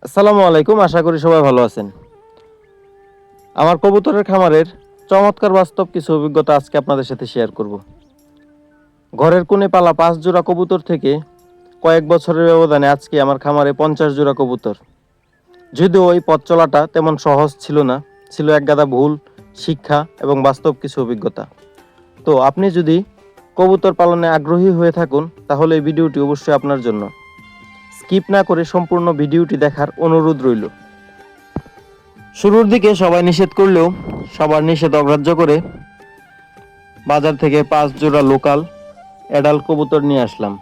আসসালামু আলাইকুম, আশা করি সবাই ভালো আছেন। আমার কবুতরের খামারের চমৎকার বাস্তব কিছু অভিজ্ঞতা আজকে আপনাদের সাথে শেয়ার করব। ঘরের কোণে পালা 5 জোড়া কবুতর থেকে কয়েক বছরের ব্যবধানে আজকে আমার খামারে 50 জোড়া কবুতর। যদিও ওই পথ চলাটা তেমন সহজ ছিল না, ছিল একগাদা ভুল, শিক্ষা এবং বাস্তব কিছু অভিজ্ঞতা। তো আপনি যদি কবুতর পালনে আগ্রহী হয়ে থাকুন তাহলে এই ভিডিওটি অবশ্যই আপনার জন্য। স্কিপ না করে সম্পূর্ণ ভিডিওটি দেখার অনুরোধ রইল। শুরুর দিকে সবাই নিষেধ করলেও সবার নিষেধ অগ্রাহ্য করে বাজার থেকে 5 জোড়া লোকাল অ্যাডাল্ট কবুতর নিয়ে আসলাম।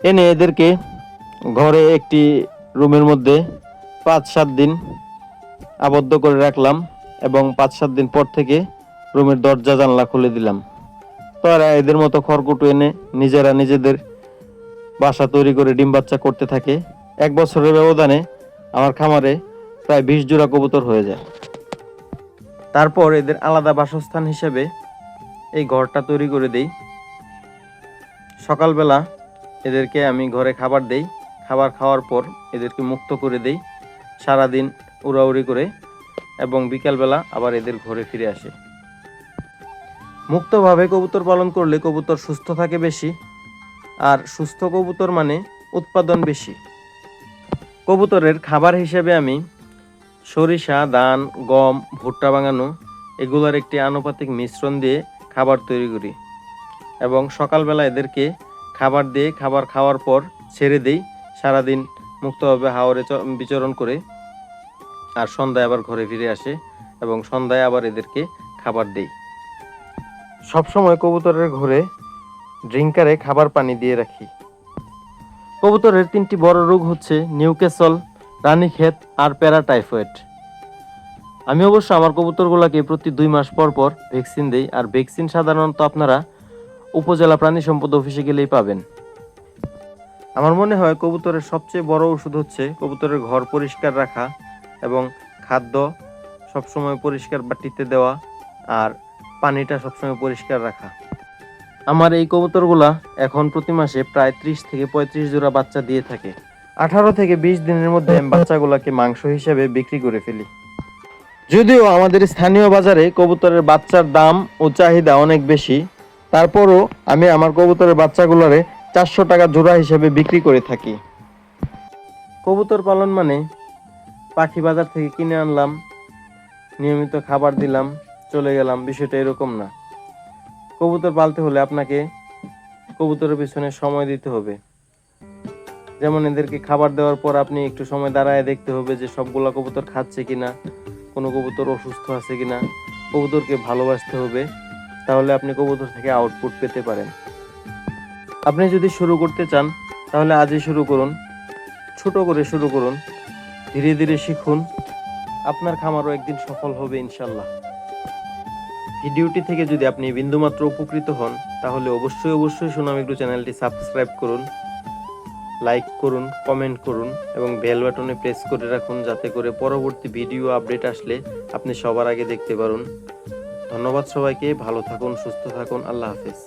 এনে এদেরকে ঘরে একটি রুমের মধ্যে 5-7 দিন আবদ্ধ করে রাখলাম এবং 5-7 দিন পর থেকে রুমের দরজা জানলা খুলে দিলাম। তারা এদের মতো খড়কুটো এনে নিজেরা নিজেদের বাসা তৈরি করে ডিম বাচ্চা করতে থাকে। 1 বছরের ব্যবধানে আমার খামারে প্রায় 20 জোড়া কবুতর হয়ে যায়। তারপর এদের আলাদা বাসস্থান হিসেবে এই ঘরটা তৈরি করে দেই। সকালবেলা এদেরকে আমি ঘরে খাবার দেই, খাবার খাওয়ার পর এদেরকে মুক্ত করে দেই সারাদিন উড়াউড়ি করে, এবং বিকালবেলা আবার এদের ঘরে ফিরে আসে। মুক্তভাবে কবুতর পালন করলে কবুতর সুস্থ থাকে বেশি, আর সুস্থ কবুতর মানে উৎপাদন বেশি। কবুতরের খাবার হিসেবে আমি সরিষা, ধান, গম, ভুট্টা বাঙানো এগুলোর একটি আনুপাতিক মিশ্রণ দিয়ে খাবার তৈরি করি এবং সকালবেলা এদেরকে খাবার দিয়ে খাবার খাওয়ার পর ছেড়ে দেই, সারাদিন মুক্তভাবে হাওরে বিচরণ করে, আর সন্ধ্যায় আবার ঘরে ফিরে আসে এবং সন্ধ্যায় আবার এদেরকে খাবার দেই। সবসময় কবুতরের ঘরে ড্রিঙ্কারে খাবার পানি দিয়ে রাখি। কবুতরের 3টি বড় রোগ হচ্ছে নিউক্যাসল, রানীক্ষেত আর প্যারাটাইফয়েড। আমি অবশ্য আমার কবুতরগুলোকে প্রতি 2 মাস পর পর ভ্যাকসিন দেই, আর ভ্যাকসিন সাধারণত আপনারা উপজেলা প্রাণী সম্পদ অফিসে গেলেই পাবেন। আমার মনে হয় কবুতরের সবচেয়ে বড় ওষুধ হচ্ছে কবুতরের ঘর পরিষ্কার রাখা এবং খাদ্য সবসময় পরিষ্কার বাটিতে দেওয়া, আর পানিটা সবসময় পরিষ্কার রাখা। আমার এই কবুতরগুলা এখন প্রতি মাসে প্রায় 30 থেকে 35 জোড়া বাচ্চা দিয়ে থাকে। 18 থেকে 20 দিনের মধ্যে বাচ্চাগুলোকে মাংস হিসেবে বিক্রি করে ফেলি। যদিও আমাদের স্থানীয় বাজারে কবুতরের বাচ্চার দাম ও চাহিদা অনেক বেশি, তারপরও আমি আমার কবুতরের বাচ্চাগুলোরে 400 টাকা জোড়া হিসেবে বিক্রি করে থাকি। কবুতর পালন মানে পাখি বাজার থেকে কিনে আনলাম, নিয়মিত খাবার দিলাম, চলে গেলাম, বিষয়টা এরকম না। কবুতর পালতে হলে আপনাকে কবুতরের পিছনে সময় দিতে হবে। যেমন এদেরকে খাবার দেওয়ার পর আপনি একটু সময় দাঁড়ায় দেখতে হবে যে সবগুলা কবুতর খাচ্ছে কিনা, কোনো কবুতর অসুস্থ আছে কিনা। কবুতরকে ভালোবাসতে হবে, তাহলে আপনি কবুতর থেকে আউটপুট পেতে পারেন। আপনি যদি শুরু করতে চান তাহলে আজই শুরু করুন, ছোট করে শুরু করুন, ধীরে ধীরে শিখুন, আপনার খামারও একদিন সফল হবে ইনশাল্লাহ। ভিডিওটি থেকে যদি আপনি বিন্দুমাত্র উপকৃত হন তাহলে অবশ্যই সুনাম এগ্রো চ্যানেলটি সাবস্ক্রাইব করুন, লাইক করুন, কমেন্ট করুন এবং বেল বাটনে প্রেস করে রাখুন, যাতে করে পরবর্তী ভিডিও আপডেট আসলে আপনি সবার আগে দেখতে পারুন। ধন্যবাদ সবাইকে, ভালো থাকুন, সুস্থ থাকুন, আল্লাহ হাফেজ।